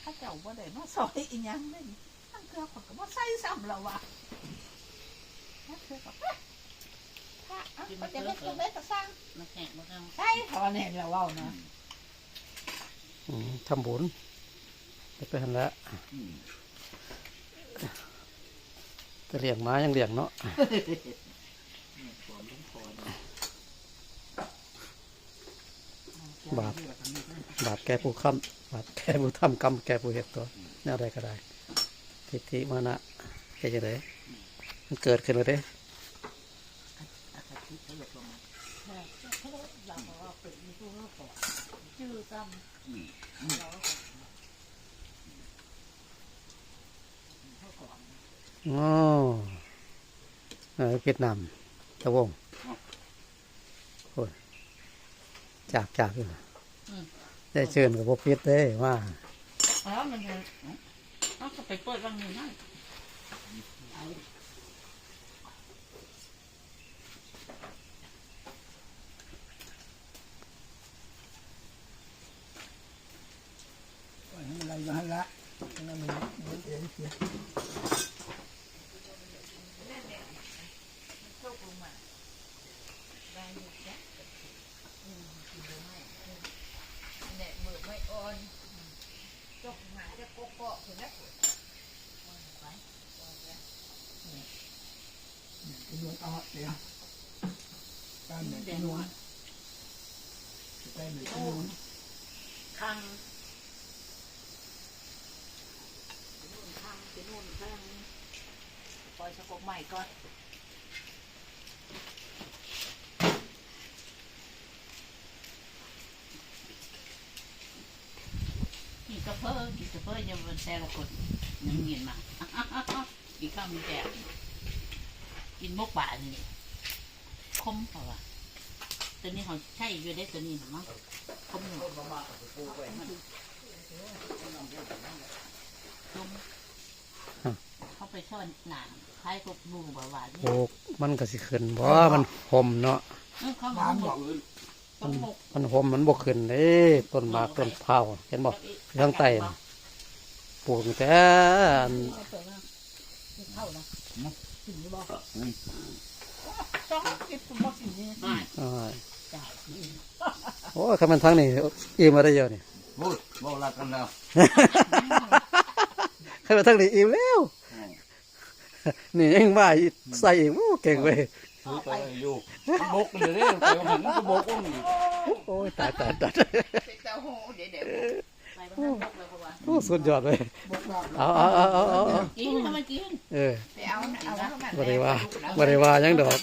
ข้าเจ้าบ่ได้มาซอยอีหยังเลยตั้งเกือบก็บ่ใส่ซ้ำแล้วว่ะนั่นคือแบบถ้าเขาจะเล็กก็เล็กก็สร้างมาแข่งมาทำใช่ทอเนี่ยเราเว้านะทำบุญไปหันแล้วจะเลี้ยงม้ายังเลี้ยงเนาะบาปแก่ผู้ค้ำบาปแก่ผู้ทำกรรมแก่ผู้เหตุตัวแนวใดก็ได้ทิฏฐิมานะแก่จะได้มันเกิดขึ้นเลยเด้อ๋อเวียดนามตะวงโอ้ยจากอยู่ได้เชิญกับพวกพิษได้ว่ามันต้องไปเปิดวังนี้นั่นอะไรมาละนั่นมันเองเสียนวลอ่อนเดียวการเหนือนวลได้เหนือนวลคังไปนู่นข้างปล่อยสกปรกใหม่ก่อนกินกระเพาะยังเป็นแต่ละคนยังเงียนมากินข้าวมีแต่กินมกบ่านี่คมเปล่าวะตัวนี้เขาใช่อยู่ได้ตัวนี้หรือมั้งคมหนูเขาไปซ่อนหนังคล้ายกับบูบ่หวานโอ้มันก็สิขึ้นบ่มันห่มเนาะมันห่มมันบกขึ้นเด้ต้นหมากต้นเผาเห็นบ่ข้างใต้ปลูกแต่โอ้คำมันทั้งนี้อิ่มมาได้เยอะนี่บ่รักกันแล้วคำมันทั้งนี้อิ่มแล้วนี่ยังว่าใส่อีกเก่งเว้ยไปอยู่บกเลยเนี่ยไปหันก็บกโอ้ยตายโอ้สุดยอดเลยเอากินทำไมกินบริวายังดอก